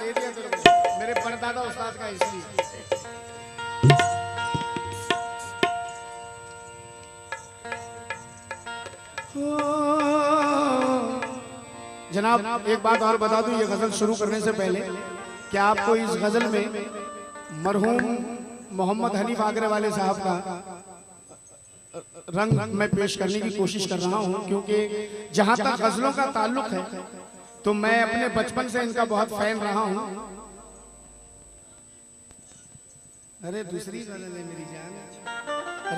दे दिया तेरे को, मेरे परदादा उस्ताद का इसलिए। जनाब एक बात और बता दूं, ये गजल शुरू करने से पहले कि आपको इस गजल में मरहूम मोहम्मद हनीफ आगरे वाले साहब का रंग मैं पेश करने की कोशिश कर रहा हूं, क्योंकि जहां तक गजलों का ताल्लुक है तो मैं अपने बचपन से इनका बहुत फैन रहा हूं। अरे दूसरी गजल है मेरी जान,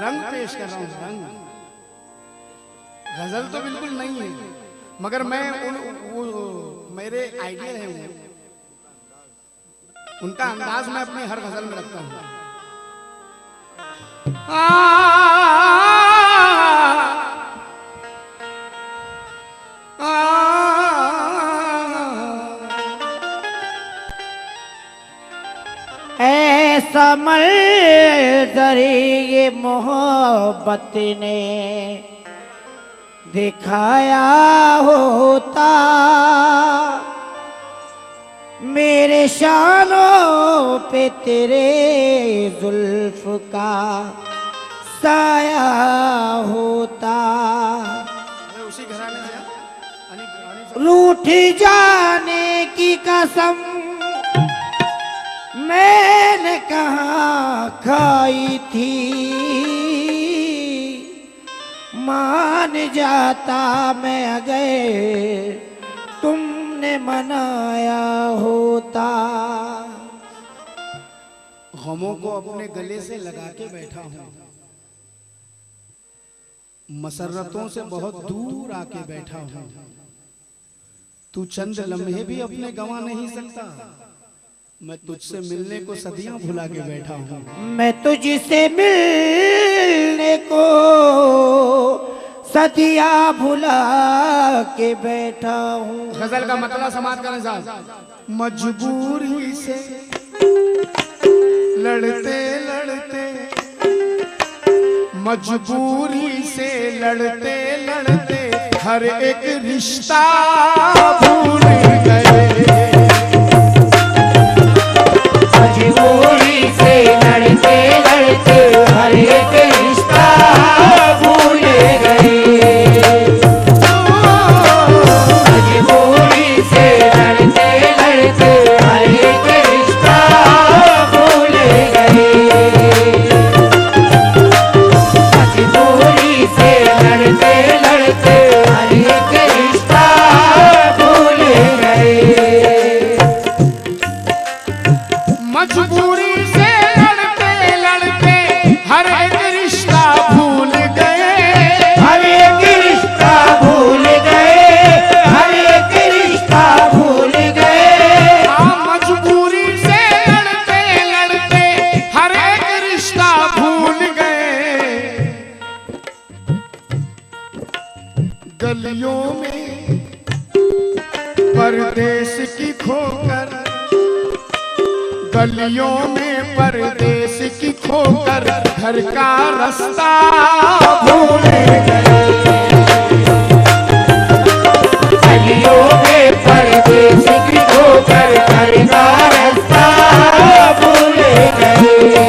रंग पेश कर रहा हूं, रंग। गजल तो बिल्कुल नहीं है, मगर मैं मेरे आइडियल है वो, उनका अंदाज मैं अपनी हर गजल में रखता हूं। ऐसा मंज़र ये मोहब्बत ने दिखाया होता, मेरे शानों पे तेरे जुल्फ का साया होता। उसी घराने से रूठ जाने की कसम मैंने कहाँ खाई थी, मान जाता मैं अगर तुमने मनाया होता। गमों को अपने गले से लगा के बैठा हूं, मसरतों से बहुत दूर आके बैठा हूं, तू चंद लम्हे भी अपने गंवा नहीं सकता, मैं तुझसे मिलने को सदियां भुला के बैठा हूं। मैं तुझसे मिलने को सदियां भुला के बैठा हूँ। गजल का मतलब समाज का निजाम, मजबूरी से लड़ते लड़ते, मजबूरी से लड़ते लड़ते हर एक रिश्ता भूल गए, मजबूरी से लड़ते लड़ते हर एक रिश्ता भूल गए, मजबूरी से लड़ते लड़ते हर एक रिश्ता भूल गए, मजबूरी से लड़ते लड़ते हर एक रिश्ता भूल गए, मजबूरी से लड़ते लड़ते हर एक रिश्ता भूल गए, हर एक रिश्ता भूल गए, हर एक रिश्ता भूल गए, हाँ मजबूरी से लड़ते लड़ते हर एक रिश्ता भूल गए, गलियों में परदेश की खोकर, गलियों में परदेश की खोकर घर का रास्ता भूल गए, गलियों में परदेश की खोकर घर का रास्ता भूल गए,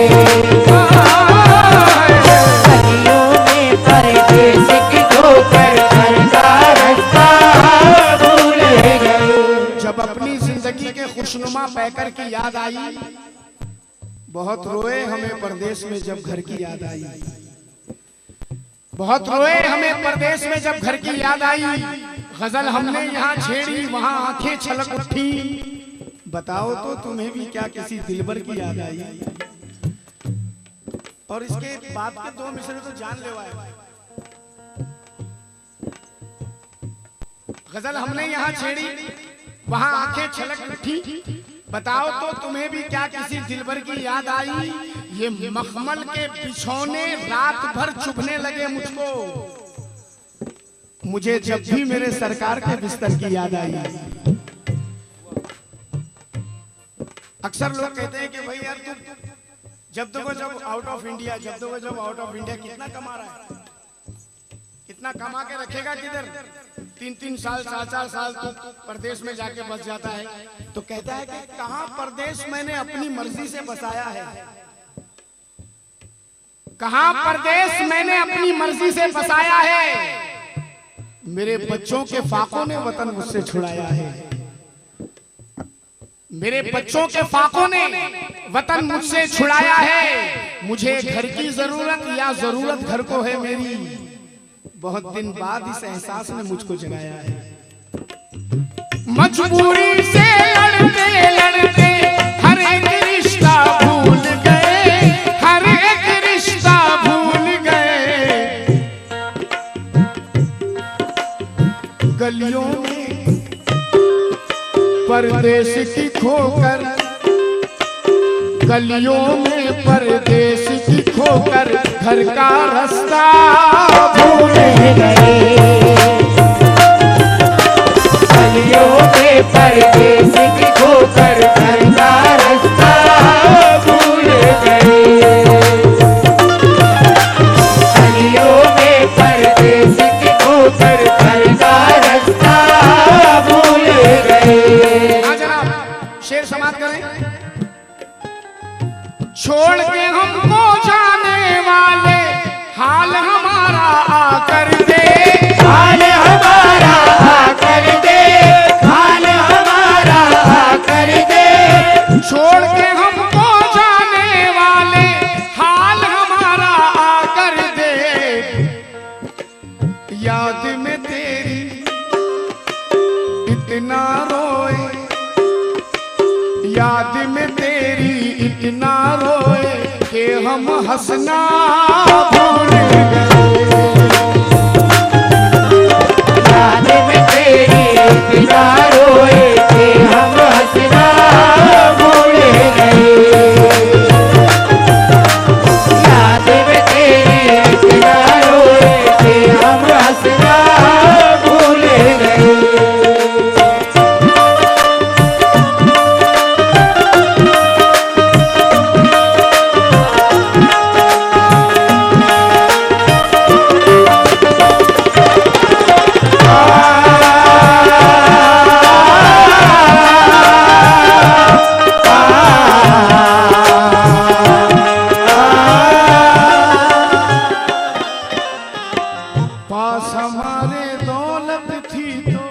गलियों में परदेश की खोकर घर का रास्ता भूल गए। जब अपनी जिंदगी के खुशनुमा पैकर की याद आई, बहुत रोए हमें परदेश में जब घर की याद आई, बहुत रोए हमें परदेश में जब घर की याद आई, गजल हमने यहाँ छेड़ी वहाँ आंखें छलक उठी, बताओ तो तुम्हें भी क्या किसी दिलबर की याद आई। और इसके बाद के दो मिसरे तो जान लेवाए, गजल हमने यहाँ छेड़ी वहाँ आंखें छलक उठी, बताओ तो तुम्हें भी क्या किसी दिलबर की याद आई, ये मखमल के बिछौने रात भर चुभने लगे मुझको, मुझे जब भी मेरे सरकार के बिस्तर की याद आई। अक्सर लोग कहते हैं कि भाई यार तू जब देखो जब आउट ऑफ इंडिया, जब देखो जब आउट ऑफ इंडिया कितना कमा रहा है, इतना कमा के रखेगा किधर? 3-3 साल 4-4 साल तो परदेश में जाके बस जाता है। तो कहता है कि कहां परदेश मैंने अपनी मर्जी से बसाया है, कहां परदेश मैंने अपनी मर्जी से बसाया है। मेरे बच्चों के फाकों ने वतन मुझसे छुड़ाया है, मेरे बच्चों के फाकों ने वतन मुझसे छुड़ाया है। मुझे घर की जरूरत या जरूरत घर को है मेरी, बहुत दिन बाद इस एहसास ने मुझको जगाया है। मजबूरी से लड़ते लड़ते हर एक रिश्ता भूल गए, हर एक रिश्ता भूल गए। गलियों में परदेश की खोकर, गलियों में परदेश की खोकर घर का रास्ता भूल गए। गलियों में परदेश की खोकर घर का रास्ता भूल गए। गलियों में परदेश की खोकर घर का रास्ता भूल गए। हाँ जनाब, शेर समाप्त करें। छोड़ के हमको जाने वाले हाल हमारा आकर दे, हाल हमारा आकर दे, हाल हमारा आकर दे। छोड़ के हमको जाने वाले हाल हमारा आकर दे। याद में तेरी इतना रोए, याद में तेरी इतना रोए कि हम हंसना भूल गए। याद में तेरी इतना रोए कि हम हंसना भूल गए। याद में तेरी इतना रोए कि हम हंसना भूल गए। पास हमारे दौलत थी तो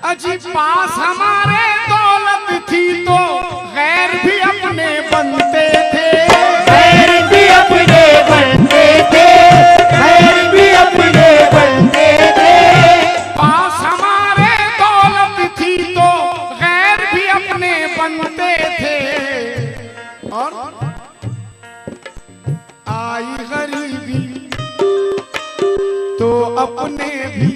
अजी, पास हमारे दौलत थी तो गैर भी अपने बनते थे, खैर भी अपने बनते थे, खैर भी अपने बनते थे। पास हमारे दौलत थी तो गैर भी अपने बनते थे। और आई गरीबी तो अपने भी,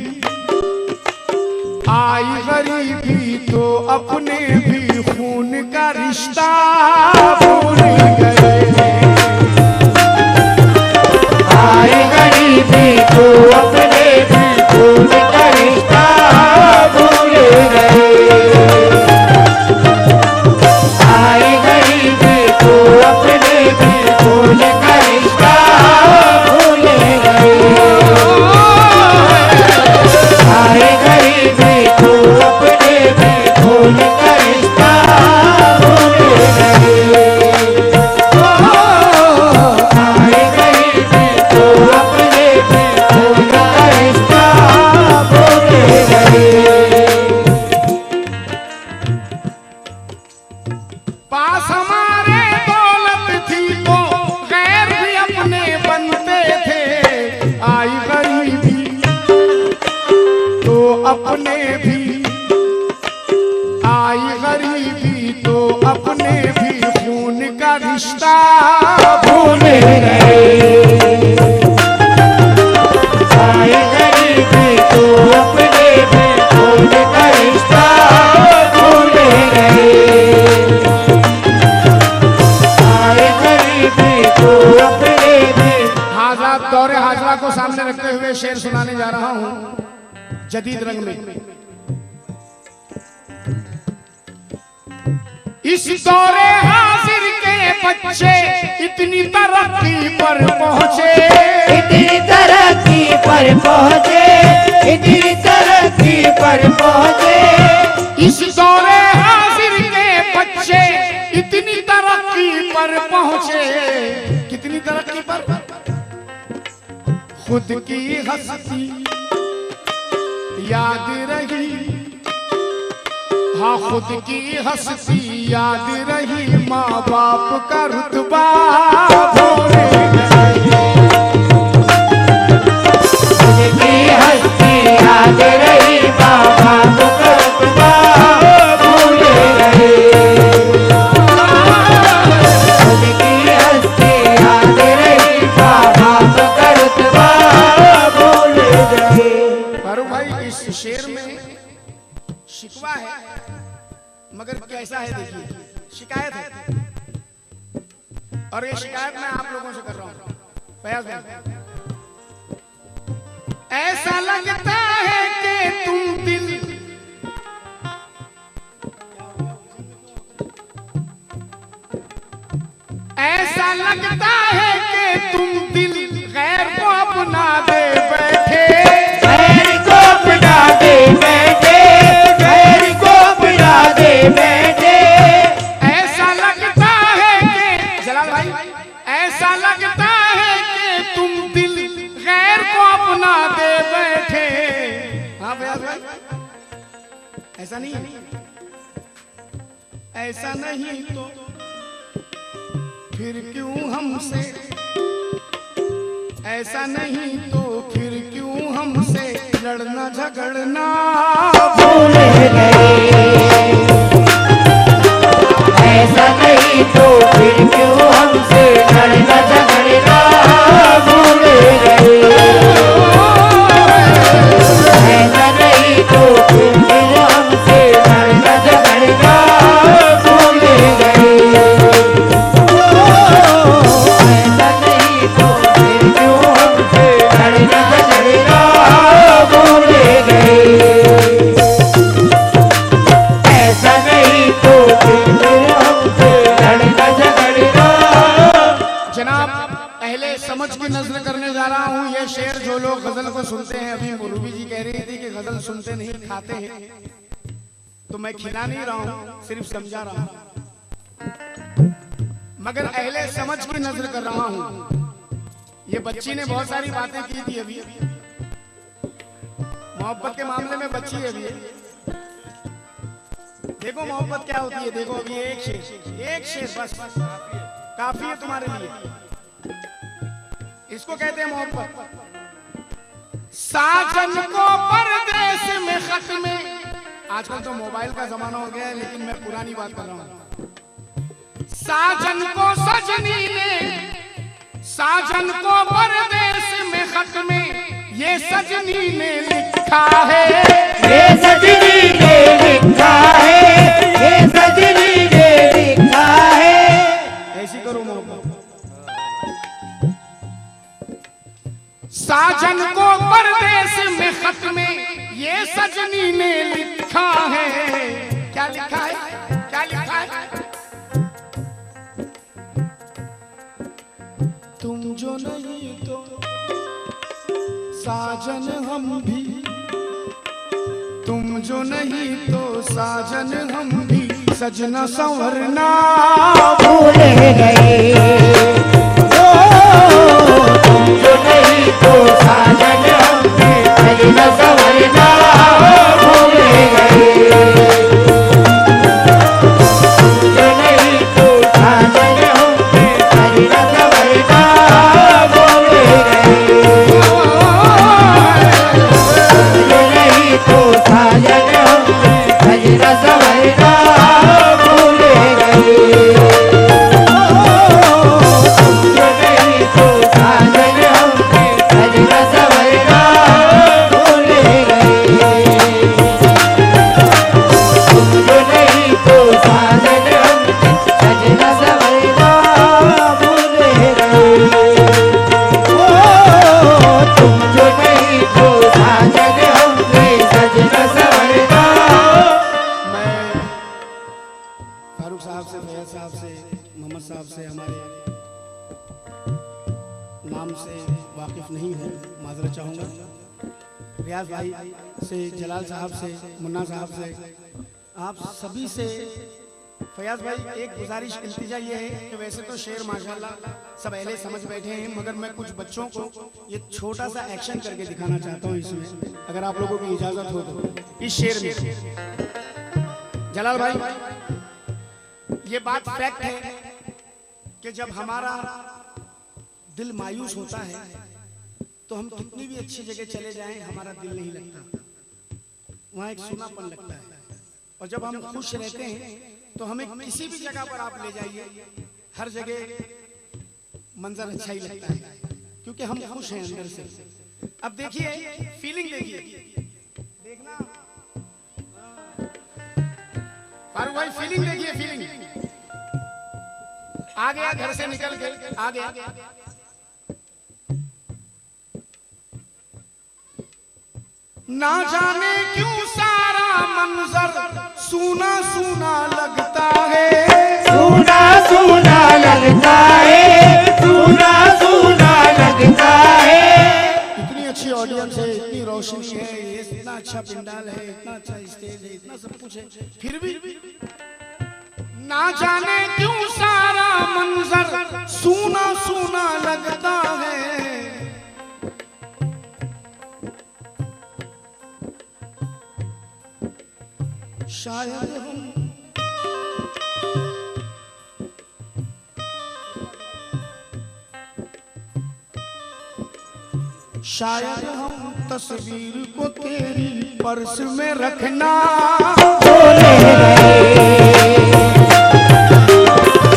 आई गरीबी तो अपने भी खून का रिश्ता भूल गए। आए गरीबी तो अपने भी खून का रिश्ता भूल गए। आए गरीबी तो अपने भी खून का रिश्ता भूल गए। आए गरीबी तो अपने भी खून का रिश्ता भूल गए। आए गरीबी तो अपने भी खून का रिश्ता भूल गए। पास हमारे दौलत थी तो गैर भी अपने बनते थे। आई गरीबी तो अपने भी, आई गरीबी तो अपने भी खून का रिश्ता भूल गए। आए गरीबी तो अपने भी खून का रिश्ता भूल गए। आए गरीबी तो अपने भी। हाजरा, दौरे हाजरा को सामने रखते हुए शेर सुनाने जा रहा हूं जदीद रंग में। इस दौरे हाजिर के बच्चे इतनी तरक्की पर पहुँचे, इतनी तरक्की पर पहुँचे, इतनी तरक्की पर पहुँचे। इस दौरे हाजिर के बच्चे इतनी तरक्की पर पहुँचे। कितनी तरक्की पर? खुद की हस्ती याद रही, हाँ खुद की हस्ती याद रही, माँ बाप का रुतबा भूले गए। खुद की हस्ती याद रही, माँ बाप का रुतबा भूले गए। खुद की हस्ती याद रही, माँ बाप का रुतबा भूले गए। फारूक भाई इस शेर में शिकवा है, मगर कैसा है देखिए, शिकायत है, और ये शिकायत मैं आप लोगों से कर रहा हूं। फयाज भाई, ऐसा लगता है कि तुम दिल, ऐसा लगता है कि तुम दिल गैर को अपना दे बैठे, गैर को अपना दे बैठे, गैर को अपना दे बैठे। ऐसा लगता है कि जलाल भाई, ऐसा लगता है कि तुम दिल गैर को अपना दे बैठे। हाँ फयाज भाई, ऐसा नहीं है, ऐसा नहीं तो फिर क्यों हमसे, ऐसा नहीं तो फिर क्यों हमसे लड़ना झगड़ना भूल गए। ऐसा नहीं तो फिर क्यों हमसे लड़ना झगड़ना भूल गए। ऐसा नहीं तो फिर हमसे लड़ना झगड़ना भूल गए। ऐसा नहीं तो फिर क्यों हमसे लड़ना झगड़ना भूल गए। ऐसा नहीं तो फिर हमसे लड़ना झगड़ना। जनाब पहले समझ की नजर करने जा रहा हूँ। ये शेर जो लोग गजल को सुनते हैं, अभी रूबी जी कह रही थी कि गजल सुनते नहीं खाते हैं, तो मैं खिला नहीं रहा हूँ, सिर्फ समझा रहा हूँ, मगर अहले समझ की नजर कर रहा हूँ। ये बच्ची ने बहुत सारी बातें की थी अभी, मोहब्बत के मामले में बच्ची है अभी। देखो मोहब्बत क्या होती है, देखो अभी एक शेर बस काफी है तुम्हारे लिए। इसको कहते हैं मोहब्बत। साजन को परदेस में खत में, आजकल तो मोबाइल का जमाना हो गया है, लेकिन मैं पुरानी बात कर रहा हूं। साजन को सजनी ने, साजन को परदेस में खत में, ये सजनी ने लिखा है, ये सजनी ने लिखा है, ये सजनी ने लिखा है। ऐसी करो मोहब्बत। साजन को परदेस में खत में, ये सजनी ने लिखा है। क्या लिखा है, क्या लिखा है? तुम जो नहीं तो साजन हम भी, तुम जो नहीं तो साजन हम भी, सजना संवरना भूल गए। तुम जो नहीं तो साजन हम भी, सजना संवरना भूल गए। तुम जो नहीं तो साजन हम भी, सजना संवरना भूल गए। तुम जो नहीं तो साजन हम भी, सजना संवरना भूल गए। तुम जो नहीं तो साजन हम भी, सजना संवरना भूल फारूक साहब से, फैज साहब से, मोहम्मद साहब से, हमारे नाम से वाकिफ नहीं हूँ, माजरत चाहूँगा। रियाज भाई से, जलाल साहब से, मुन्ना साहब से, आप सभी से। फयाज भाई, एक गुजारिश इल्तिजा ये है कि वैसे तो शेर माशाल्लाह सब पहले समझ बैठे हैं, मगर मैं कुछ बच्चों को ये छोटा सा एक्शन करके दिखाना चाहता हूँ इसमें, अगर आप लोगों की इजाजत हो तो। इस शेर में जलाल भाई, ये बात फैक्ट है कि जब हमारा दिल मायूस होता है तो हम कितनी भी अच्छी जगह चले जाएं, हमारा दिल नहीं लगता, वहाँ एक सूनापन लगता है। और जब हम खुश रहते हैं तो हमें किसी भी जगह पर आप ले जाइए, हर जगह मंजर अच्छा ही लगता है, क्योंकि हम खुश हैं अंदर से। अब देखिए, फीलिंग देखिए, देखना फारूक भाई, फीलिंग देखिए, फीलिंग। आ गया, घर से निकल के आ गया, ना जाने क्यों सारा मंजर सूना सूना लगता है, सूना सूना लगता है, सूना सूना लगता है। इतनी अच्छी ऑडियंस है, इतनी रोशनी है, इतना अच्छा पंडाल है, इतना अच्छा स्टेज है, इतना सब कुछ है, फिर भी ना जाने क्यों सारा मंजर सूना सूना लगता है। शायद हम तस्वीर को तेरी पर्स में रखना भूले गए,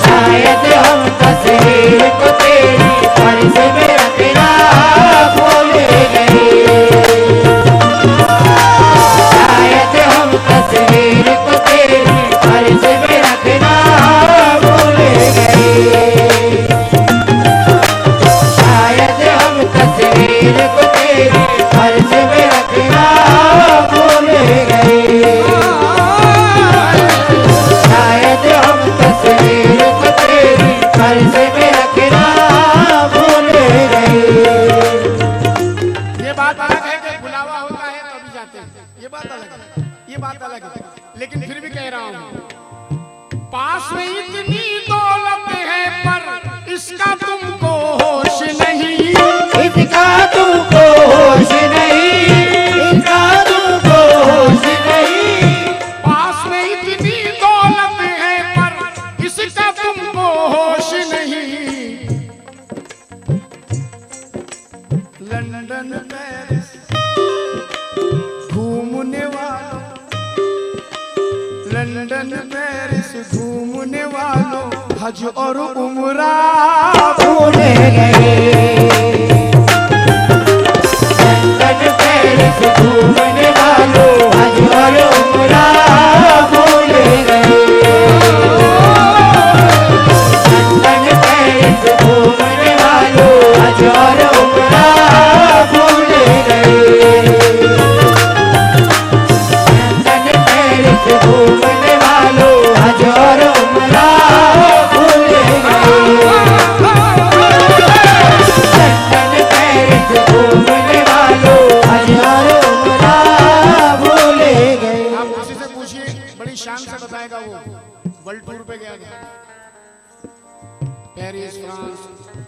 शायद हम तस्वीर को तेरी पर्स में रखना भूले गए, शायद हम तस्वीर को तेरी पर्स में रखना भूले गए, शायद हम तस्वीर को तेरी पर्स में रखना भूले गए, शायद हम तस्वीर को तेरी पर्स में रखना भूले गए। ये बात अलग है कि बुलावा होता है तो अभी जाते हैं, ये बात अलग है, ये बात अलग है, लेकिन फिर भी कह रहा हूँ, पास में इतनी दौलत है पर इसका तुमको होश नहीं, इसका तुमको होश नहीं, इसका तुमको होश नहीं, पास में इतनी दौलत है पर इसका तुमको होश नहीं। लंदन पेरिस घूमने वालों, लंदन पेरिस घूमने वालों, हज और उम्रा भूले गए, लंदन पेरिस घूमने वालों, हज और उम्रा भूले गए, लंदन पेरिस घूमने वालों, हज और उम्रा भूले गए, लंदन पेरिस घूमने वालों, हज और उम्रा भूले गए, लंदन पेरिस घूमने वालों, हज और उम्रा भूले गए। आप किसी से पूछिए, बड़ी शान से बताएगा वो वर्ल्ड टूर पे गया था, पेरिस, फ्रांस,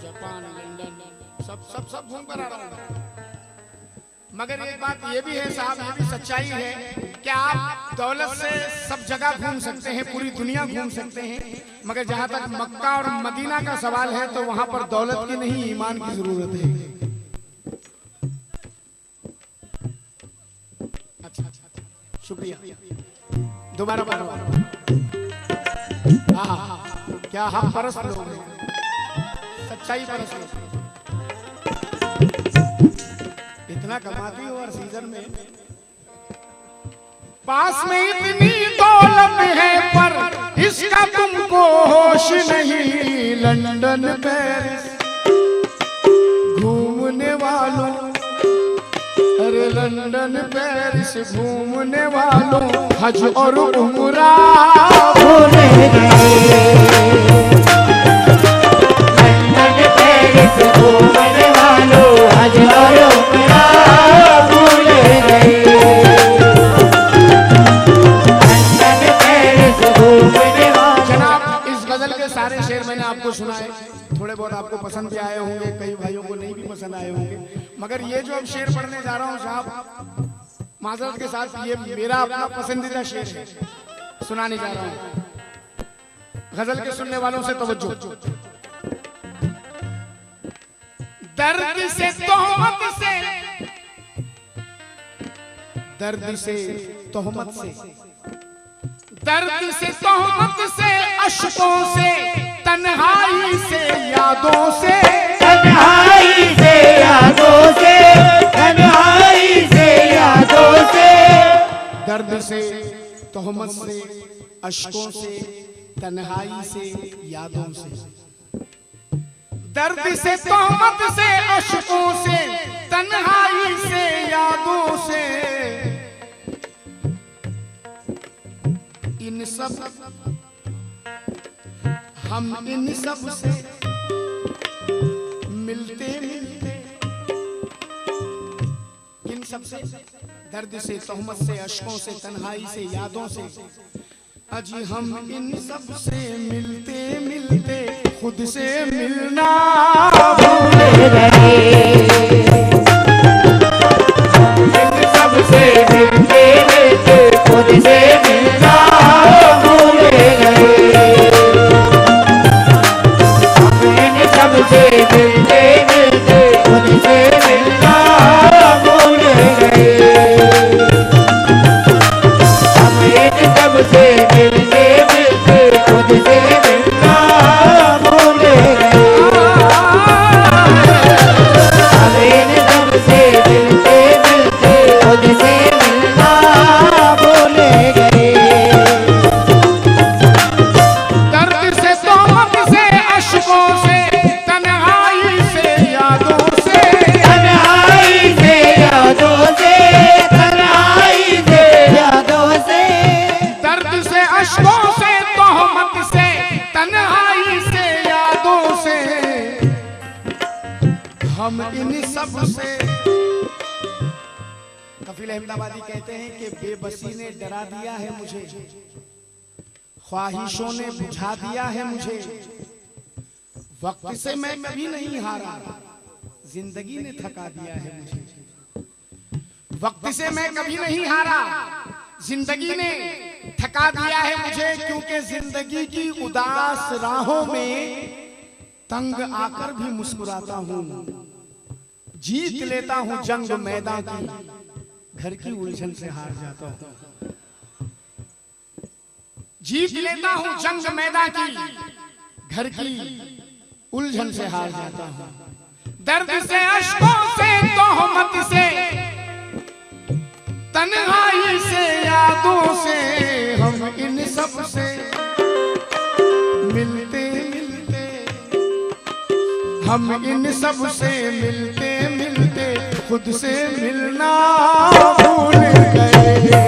जापान, लंदन, सब सब सब घूम कर आ रहा हूँ। मगर एक बात ये भी है साहब, ये भी सच्चाई है कि आप दौलत से सब जगह घूम सकते हैं, पूरी दुनिया घूम सकते हैं, मगर जहाँ तक मक्का और मदीना का सवाल है तो वहाँ पर दौलत की नहीं, ईमान की जरूरत है। अच्छा, शुक्रिया, दोबारा बोलो। हाँ, क्या हम परस्त लोग हैं, सच्चाई परस्त लोग, इतना कमाती हो और सीजन में पास में इतनी दौलत है पर इसका तुमको होश नहीं। लंदन पेरिस घूमने वालों, अरे लंदन पेरिस घूमने वालों, हज और उम्रा भूले गए, सारे शेर मैंने आपको सुनाए, थोड़े बहुत आपको पसंद भी आए होंगे, कई भाइयों को नहीं भी पसंद आए होंगे, मगर ये जो अब शेर पढ़ने जा रहा हूँ साहब, माजरत के साथ ये मेरा अपना पसंदीदा शेर है, सुनाने जा रहा हूँ। गजल के सुनने वालों से तवज्जो। दर्द से तोहमत से, दर्द से तोहमत से, दर्द से तोहमत से, अश्कों से, तन्हाई से, यादों से, तन्हाई से यादों से, तन्हाई से यादों से, दर्द से तोहमत से, अश्कों से, तन्हाई से, यादों से, दर्द से तोहमत से, अश्कों से, तन्हाई से, यादों से, इन सब, हम इन सब से मिलते मिलते, इन सब से, दर्द से, तोहमत से, अश्कों से, तन्हाई से, यादों से, अजी हम इन सब से मिलते मिलते खुद से मिलना भूल गए, इन सब से मिलते मिलते खुद से मिलना भूल गए, इन सब से मिलते मिलते खुद से मिलना भूल गए, इन सब से मिलते मिलते खुद से मिलना भूल गए, इन सब से मिलते मिलते खुद से मिलना भूल गए, दर्द से तोहमत से, अश्कों से, तन्हाई से, यादों से, तन्हाई से यादों से, तन्हाई से यादों से, दर्द से, अश्कों से, तोहमत से, तन्हाई से, यादों से, हम इन सब से। कफील अहमदाबादी कहते हैं कि बेबसी ने डरा दिया है मुझे, ख्वाहिशों ने बुझा दिया है मुझे, वक्त से मैं कभी नहीं हारा, जिंदगी ने थका दिया है मुझे, वक्त से मैं कभी नहीं हारा, जिंदगी ने थका दिया है मुझे, क्योंकि जिंदगी की उदास राहों में तंग आकर भी मुस्कुराता हूँ, जीत लेता हूँ जंग मैदान की, घर की उलझन से हार जाता हूँ, जीत लेता हूँ जंग मैदान की, घर की उलझन से हार जाता हूँ, दर्द से, अश्कों से, तोहमत से, तन्हाई से, यादों से, हम इन सब से मिलते मिलते, हम इन सब से मिलते मिलते खुद से मिलना भूल गए,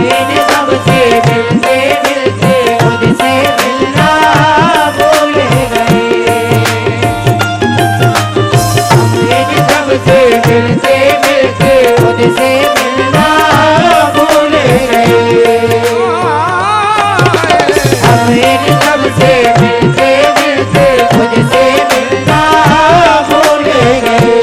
इन सब से मिलते मिलते खुद से मिलना भूल गए, इन सब से मिलते मिलते खुद से मिलना भूल गए, इन सब से मिलते मिलते खुद से मिलना भूल गए,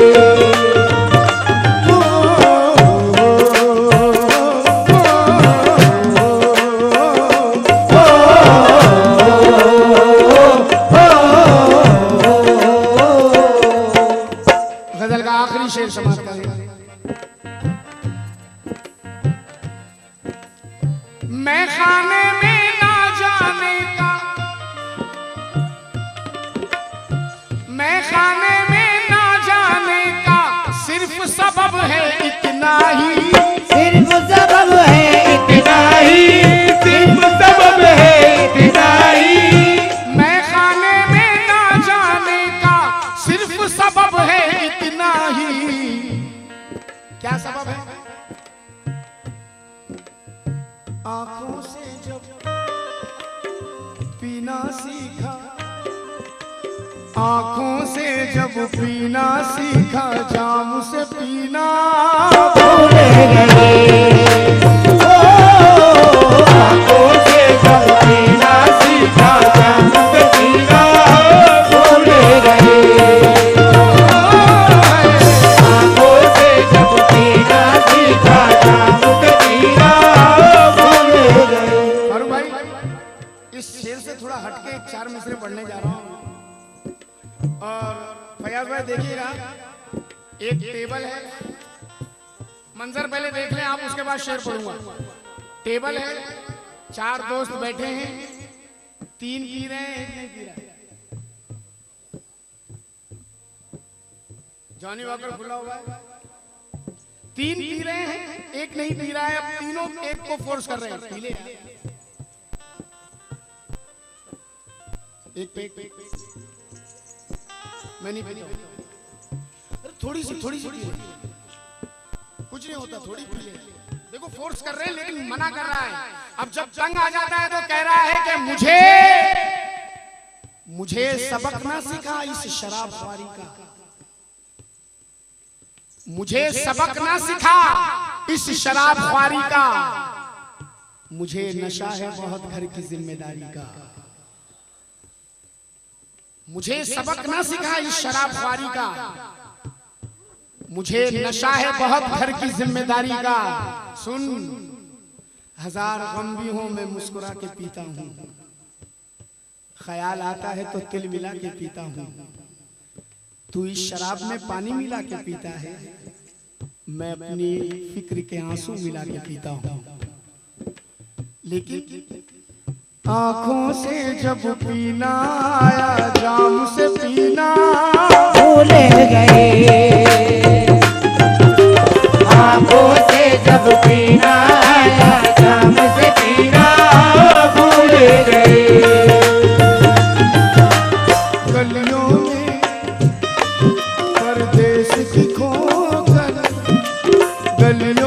गजल का आखिरी शेर समाप्त करें। मैं खाने में ना जाने का, मैं खाने में ना जाने का, सिर्फ सबब है इतना ही, सिर्फ सबब है इतना ही, सिर्फ सबब है इतना ही, मैं खाने में ना जाने का, सिर्फ सबब है इतना ही। क्या सबब है? आंखों से जब पीना सीखा, आंखों से जब पीना सीखा, जाम से पीना भूल गए, आंखों से जब पीना दूसरे पढ़ने जा रहा हूँ। और फयाज भाई देखिएगा, एक टेबल है, मंजर पहले देख लें आप, उसके बाद शेर पढ़ूंगा। टेबल है, 4 दोस्त बैठे हैं, 3 पी रहे हैं, 1 नहीं पी रहा है। जॉनी वॉकर खुला हुआ है, 3 पी रहे हैं, 1 नहीं पी रहा है। अब तीनों एक को फोर्स कर रहे हैं, पी ले एक पे मैं नहीं पीता। अरे थोड़ी सी पी ले, कुछ नहीं होता, थोड़ी पी ले। देखो फोर्स कर रहे हैं लेकिन मना कर रहा है। अब जब तंग आ जाता है तो कह रहा है कि मुझे सबक ना सिखा इस शराब ख्वारी का, मुझे सबक ना सिखा इस शराब ख्वारी का, मुझे नशा है बहुत घर की जिम्मेदारी का। मुझे सबक ना सिखा इस शराब ख्वारी का, मुझे नशा है बहुत घर की जिम्मेदारी का। सुन, 1000 गम भी हो मैं मुस्कुरा के पीता हूँ, ख्याल आता है तो तिल मिला के पीता हूँ। तू इस शराब में पानी मिला के पीता है, मैं अपनी फिक्र के आंसू मिला के पीता हूँ। लेकिन आंखों से जब पीना आया, जाम से पीना भूल गए, आंखों से जब पीना आया, जाम से पीना भूल गए। गलियों में परदेस की खोकर, गलियों